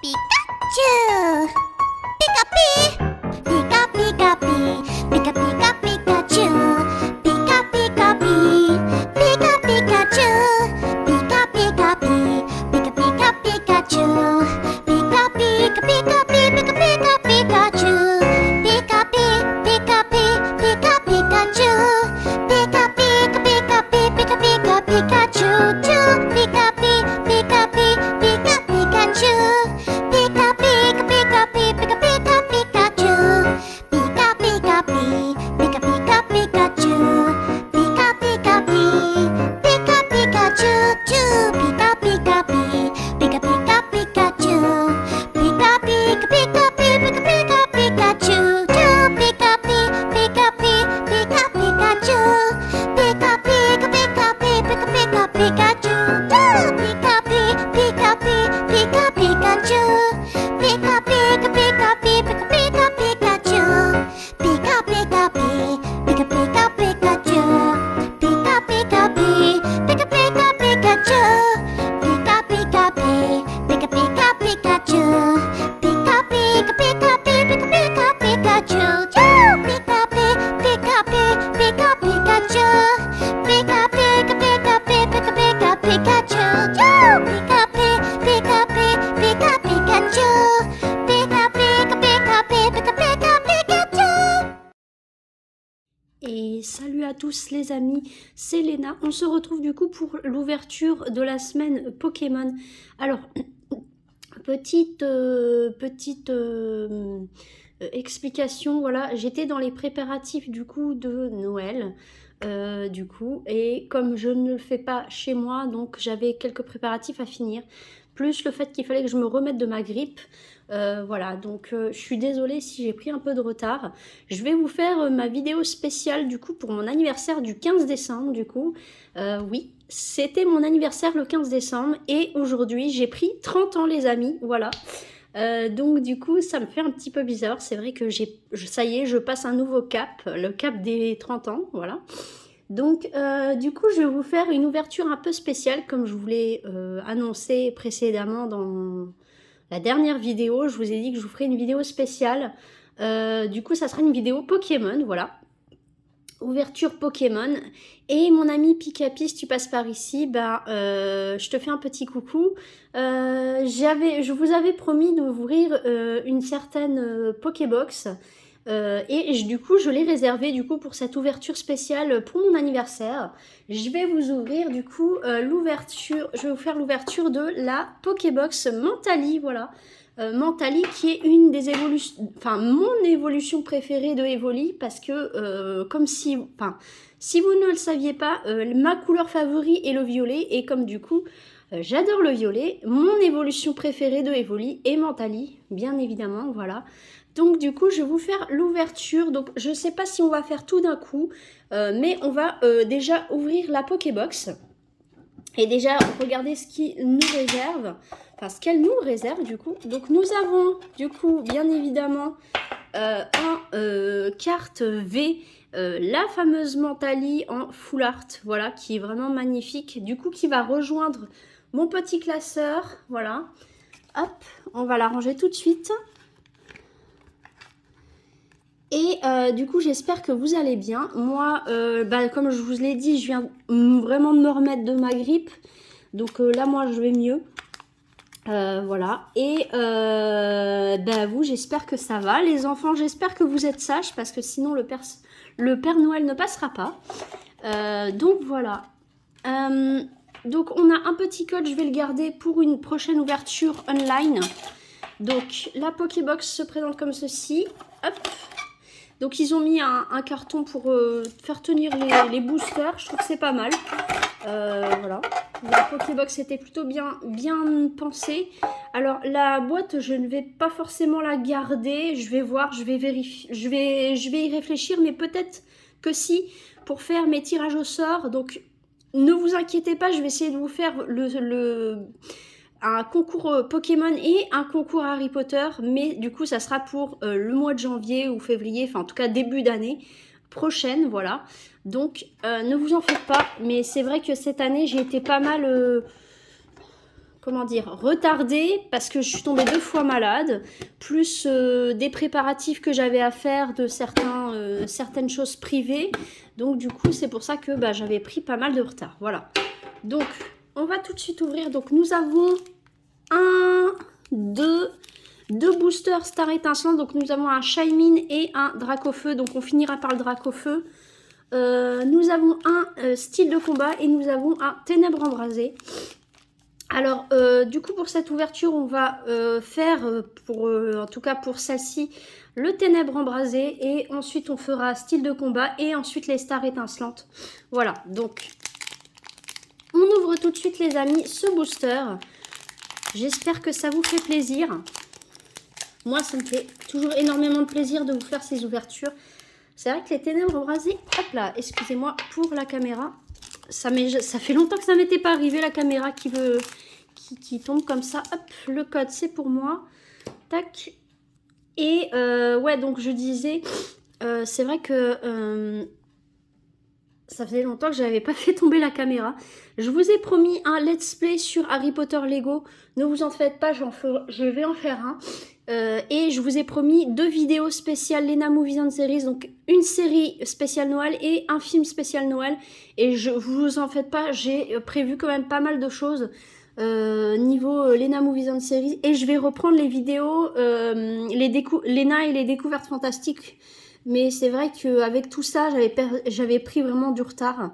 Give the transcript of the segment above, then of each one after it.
Pikachu! Pika pi! Pika pika pi! Pika pika Pikachu! Pika pika pi! Pika Pikachu! Pika pika pi! Pika pika Pikachu! Pika pika pika pi! Pika pika Pikachu! Pika pi! Pika pi! Pika Pikachu! Pika pika pika pi! Pika pika Pikachu! Pika pi! Pika pi! Pika Pikachu! Pika pika pika pi! Pika pika Pikachu! Pika pika pi! Pika pika Pikachu! Pika pika pi! Pika Pikachu! Pika pika pi! Pika pika Pikachu! Pika pika pika pi! Pika pika Pikachu! Pika pi! Pika pi! Pika Pikachu! Pika pika pika pi! Pika pika Pikachu! Pika pi! Pika pi! Pika Pikachu! Pika pika pika pi! Pika pika Pikachu! Pika pika pi! Pika pika Pikachu! Pika pika pi! Pika pika Pikachu! Pika pika pi! Pika pika Pikachu! Pika pika pika pi! Pika pika Pikachu! Pika pi! Pika pi! Pika Pikachu! Pika pika pika pi! Pika pika Pikachu! Pika pi! Pika pi! Pika Pikachu! Pika pika pika pi! Pika pika Pikachu! Et salut à tous les amis, c'est Léna. On se retrouve du coup pour l'ouverture de la semaine Pokémon. Alors, petite explication, voilà, j'étais dans les préparatifs du coup de Noël. Et comme je ne le fais pas chez moi, donc j'avais quelques préparatifs à finir, plus le fait qu'il fallait que je me remette de ma grippe. Voilà, donc je suis désolée si j'ai pris un peu de retard. Je vais vous faire ma vidéo spéciale du coup pour mon anniversaire du 15 décembre du coup. Oui, c'était mon anniversaire le 15 décembre et aujourd'hui j'ai pris 30 ans les amis, voilà. Donc du coup ça me fait un petit peu bizarre, c'est vrai que ça y est, je passe un nouveau cap, le cap des 30 ans, voilà. Donc du coup je vais vous faire une ouverture un peu spéciale comme je vous l'ai annoncé précédemment dans la dernière vidéo. Je vous ai dit que je vous ferai une vidéo spéciale, du coup ça sera une vidéo Pokémon, voilà. Ouverture Pokémon. Et mon ami Pikapi, si tu passes par ici, je te fais un petit coucou. Je vous avais promis d'ouvrir une certaine Pokébox. Du coup, je l'ai réservé du coup pour cette ouverture spéciale pour mon anniversaire. Je vais vous ouvrir du coup l'ouverture. Je vais vous faire l'ouverture de la Pokébox Mentali, voilà. Mentali qui est une des évolutions, enfin mon évolution préférée de Evoli parce que si vous ne le saviez pas, ma couleur favorite est le violet et comme du coup j'adore le violet, mon évolution préférée de Evoli est Mentali, bien évidemment, voilà. Donc du coup je vais vous faire l'ouverture, donc je ne sais pas si on va faire tout d'un coup, mais on va déjà ouvrir la Pokébox. Et déjà, regardez ce qu'il nous réserve, enfin ce qu'elle nous réserve du coup. Donc nous avons du coup, bien évidemment, carte V, la fameuse Mentali en full art, voilà, qui est vraiment magnifique. Du coup, qui va rejoindre mon petit classeur, voilà. Hop, on va la ranger tout de suite. Et du coup j'espère que vous allez bien. Moi comme je vous l'ai dit, je viens vraiment de me remettre de ma grippe. Donc là moi je vais mieux. Voilà. Et vous, j'espère que ça va. Les enfants, j'espère que vous êtes sages parce que sinon le Père Noël ne passera pas. Donc voilà. Donc on a un petit code, je vais le garder pour une prochaine ouverture online. Donc la Pokébox se présente comme ceci. Hop. Donc ils ont mis un carton pour faire tenir les boosters, je trouve que c'est pas mal. Voilà, la Pokébox était plutôt bien pensée. Alors la boîte, je ne vais pas forcément la garder, je vais voir, je vais vérifier, je vais y réfléchir, mais peut-être que si, pour faire mes tirages au sort. Donc ne vous inquiétez pas, je vais essayer de vous faire un concours Pokémon et un concours Harry Potter, mais du coup ça sera pour le mois de janvier ou février, enfin en tout cas début d'année prochaine, voilà. Donc ne vous en faites pas, mais c'est vrai que cette année j'ai été pas mal comment dire, retardé parce que je suis tombée 2 fois malade, plus des préparatifs que j'avais à faire de certaines choses privées. Donc du coup, c'est pour ça que bah, j'avais pris pas mal de retard. Voilà. Donc, on va tout de suite ouvrir. Donc, nous avons deux boosters Star Étincelant. Donc, nous avons un Shaymin et un Dracofeu. Donc, on finira par le Dracofeu. Nous avons un style de combat et nous avons un Ténèbres Embrasées. Alors, du coup, pour cette ouverture, on va faire, en tout cas pour celle-ci, le Ténèbres Embrasées. Et ensuite, on fera style de combat et ensuite les Stars Étincelantes. Voilà, donc, on ouvre tout de suite, les amis, ce booster. J'espère que ça vous fait plaisir. Moi, ça me fait toujours énormément de plaisir de vous faire ces ouvertures. C'est vrai que les Ténèbres Embrasées, hop là, excusez-moi pour la caméra. Ça fait longtemps que ça m'était pas arrivé, la caméra qui tombe comme ça. Hop, le code, c'est pour moi. Tac. Et ouais, donc je disais, c'est vrai que ça faisait longtemps que je n'avais pas fait tomber la caméra. Je vous ai promis un let's play sur Harry Potter Lego. Ne vous en faites pas, je vais en faire un. Et je vous ai promis 2 vidéos spéciales Lena Movies and Series, donc une série spéciale Noël et un film spécial Noël. Et vous en faites pas, j'ai prévu quand même pas mal de choses niveau Lena Movies and Series. Et je vais reprendre les vidéos Lena et les découvertes fantastiques. Mais c'est vrai qu'avec tout ça, j'avais pris vraiment du retard.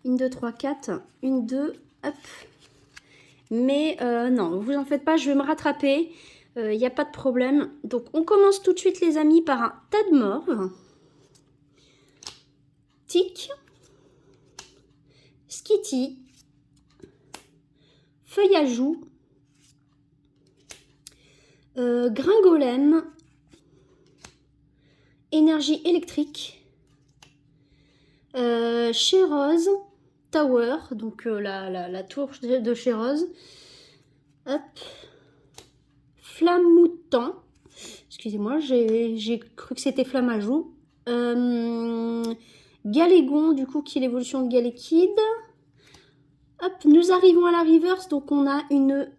1, 2, 3, 4. 1, 2, hop. Mais non, vous en faites pas, je vais me rattraper. Il n'y a pas de problème. Donc, on commence tout de suite, les amis, par un tas de morve. Tic. Skitty. Feuillajou. Gringolem. Énergie électrique. Chez Rose. Tower. Donc, la tour de chez Rose. Hop. Flamoutant. Excusez-moi, j'ai cru que c'était Flamajou. Galégon, du coup, qui est l'évolution de Galekid. Hop, nous arrivons à la reverse. Donc, on a une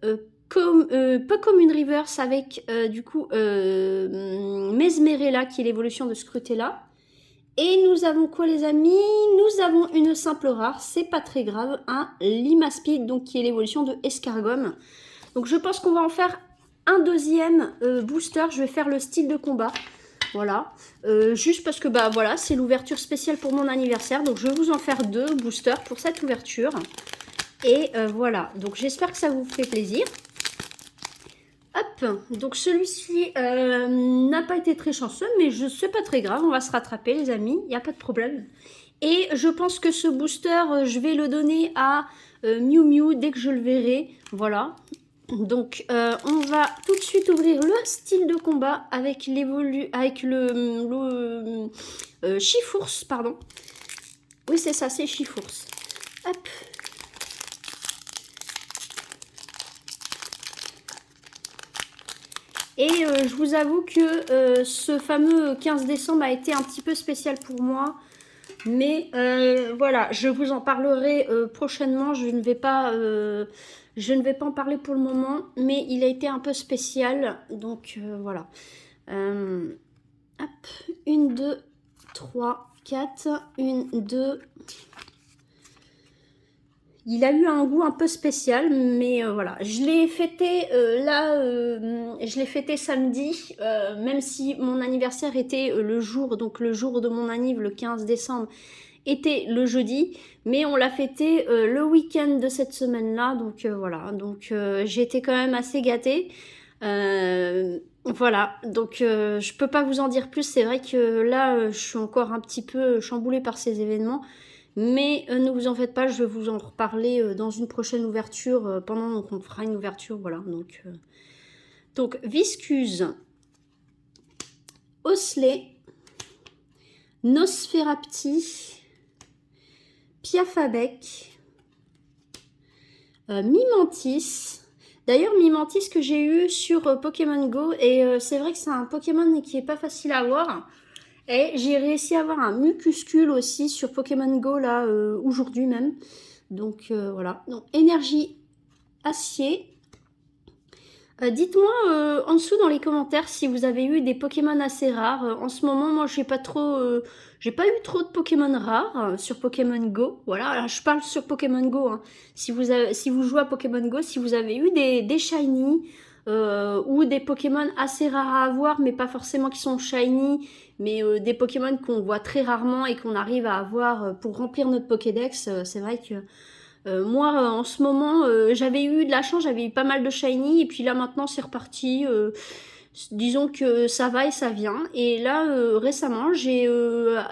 peu comme une reverse avec, du coup, Mesmerella, qui est l'évolution de Scrutella. Et nous avons quoi, les amis? Nous avons une simple rare, c'est pas très grave, un Limaspeed, donc qui est l'évolution de Escargom. Donc, je pense qu'on va en faire un deuxième booster. Je vais faire le style de combat. Voilà. Juste parce que bah voilà, c'est l'ouverture spéciale pour mon anniversaire. Donc je vais vous en faire 2 boosters pour cette ouverture. Et voilà. Donc j'espère que ça vous fait plaisir. Hop. Donc celui-ci n'a pas été très chanceux, mais c'est pas très grave. On va se rattraper, les amis. Il n'y a pas de problème. Et je pense que ce booster, je vais le donner à Miu Miu dès que je le verrai. Voilà. Donc, on va tout de suite ouvrir le style de combat avec le Chifours, pardon. Oui, c'est ça, c'est Chifours. Hop. Et je vous avoue que ce fameux 15 décembre a été un petit peu spécial pour moi. Mais voilà, je vous en parlerai prochainement. Je ne vais pas en parler pour le moment, mais il a été un peu spécial. Donc voilà. Hop, 1, 2, 3, 4. 1, 2. Il a eu un goût un peu spécial, mais voilà. Je l'ai fêté je l'ai fêté samedi, même si mon anniversaire était le jour, donc le jour de mon anniv, le 15 décembre, était le jeudi, mais on l'a fêté le week-end de cette semaine-là, donc voilà. Donc j'ai été quand même assez gâtée. Voilà, donc je peux pas vous en dire plus. C'est vrai que là, je suis encore un petit peu chamboulée par ces événements. Mais ne vous en faites pas, je vais vous en reparler dans une prochaine ouverture, pendant qu'on fera une ouverture, voilà. Donc Viscuse, Osley, Nosferapti, Piafabec, Mimantis. D'ailleurs, Mimantis que j'ai eu sur Pokémon Go, et c'est vrai que c'est un Pokémon qui est pas facile à avoir. Et j'ai réussi à avoir un Mucuscule aussi sur Pokémon Go, là, aujourd'hui même. Donc, voilà. Donc, énergie acier. Dites-moi en dessous dans les commentaires si vous avez eu des Pokémon assez rares. En ce moment, moi, j'ai pas eu trop de Pokémon rares sur Pokémon Go. Voilà, alors, je parle sur Pokémon Go, hein. Si vous jouez à Pokémon Go, si vous avez eu des shiny ou des Pokémon assez rares à avoir, mais pas forcément qui sont shiny, mais des Pokémon qu'on voit très rarement et qu'on arrive à avoir pour remplir notre Pokédex, c'est vrai que moi, en ce moment, j'avais eu de la chance, j'avais eu pas mal de shiny, et puis là maintenant c'est reparti. Disons que ça va et ça vient. Et là, récemment, j'ai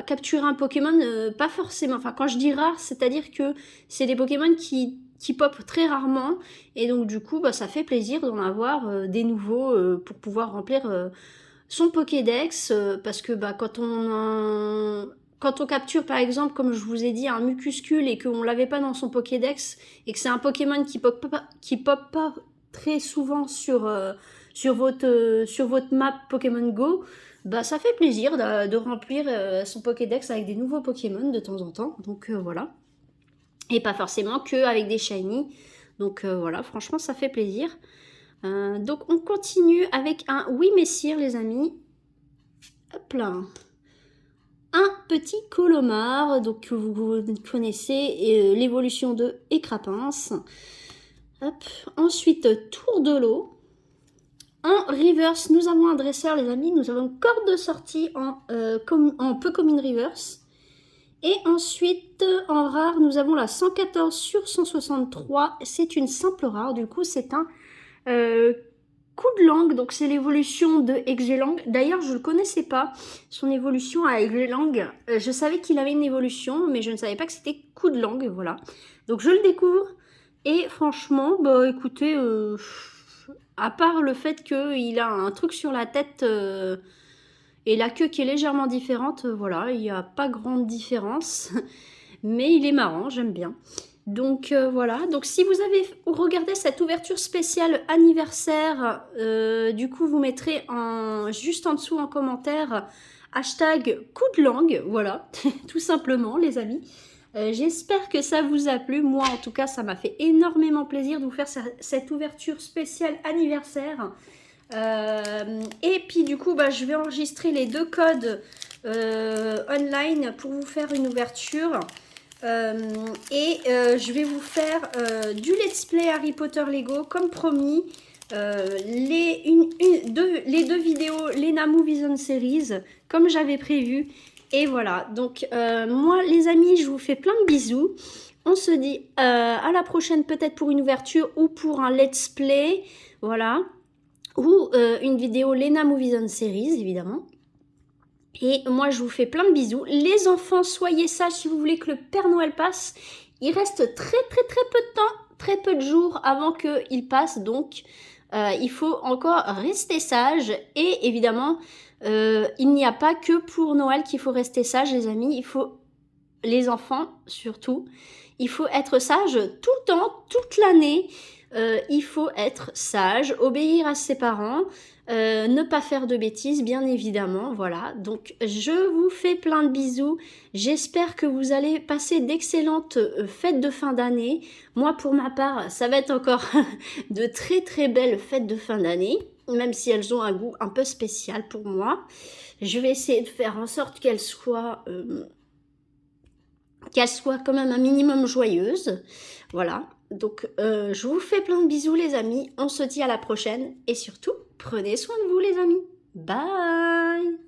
capturé un Pokémon, pas forcément. Enfin, quand je dis rare, c'est-à-dire que c'est des Pokémon qui popent très rarement, et donc du coup, bah, ça fait plaisir d'en avoir des nouveaux pour pouvoir remplir son Pokédex, parce que bah, quand on capture par exemple, comme je vous ai dit, un Mucuscule et qu'on l'avait pas dans son Pokédex, et que c'est un Pokémon qui pop pas très souvent sur votre map Pokémon Go, bah ça fait plaisir de remplir son Pokédex avec des nouveaux Pokémon de temps en temps, donc voilà. Et pas forcément que avec des shiny, donc voilà, franchement ça fait plaisir. Donc on continue avec un oui messire les amis. Hop là. Un petit colomar, donc que vous connaissez, l'évolution de Écrapince. Hop. Ensuite tour de l'eau. En reverse, nous avons un dresseur les amis, nous avons une corde de sortie en peu commune reverse. Et ensuite, en rare, nous avons la 114 sur 163. C'est une simple rare, du coup, c'est un coup de langue. Donc, c'est l'évolution de Exgelang. D'ailleurs, je ne le connaissais pas, son évolution à Exgelang. Je savais qu'il avait une évolution, mais je ne savais pas que c'était coup de langue, voilà. Donc, je le découvre. Et franchement, bah écoutez, à part le fait qu'il a un truc sur la tête et la queue qui est légèrement différente, voilà, il n'y a pas grande différence. Mais il est marrant, j'aime bien. Donc voilà, donc si vous avez regardé cette ouverture spéciale anniversaire, du coup vous mettrez juste en dessous en commentaire hashtag coup de langue, voilà, tout simplement les amis. J'espère que ça vous a plu, moi en tout cas ça m'a fait énormément plaisir de vous faire cette ouverture spéciale anniversaire. Et puis du coup bah, je vais enregistrer les 2 codes online pour vous faire une ouverture. Je vais vous faire du let's play Harry Potter Lego comme promis, les 2 vidéos Lena Movies on Series comme j'avais prévu. Et voilà, donc moi les amis je vous fais plein de bisous, on se dit à la prochaine peut-être pour une ouverture ou pour un let's play, voilà, ou une vidéo Lena Movies on Series évidemment. Et moi, je vous fais plein de bisous. Les enfants, soyez sages si vous voulez que le Père Noël passe. Il reste très peu de temps, très peu de jours avant qu'il passe. Donc, il faut encore rester sage. Et évidemment, il n'y a pas que pour Noël qu'il faut rester sage, les amis. Il faut, les enfants surtout, il faut être sage tout le temps, toute l'année. Il faut être sage, obéir à ses parents, ne pas faire de bêtises, bien évidemment, voilà. Donc, je vous fais plein de bisous. J'espère que vous allez passer d'excellentes fêtes de fin d'année. Moi, pour ma part, ça va être encore de très belles fêtes de fin d'année, même si elles ont un goût un peu spécial pour moi. Je vais essayer de faire en sorte qu'elles soient quand même un minimum joyeuses. Voilà. Donc, je vous fais plein de bisous les amis, on se dit à la prochaine et surtout, prenez soin de vous les amis. Bye!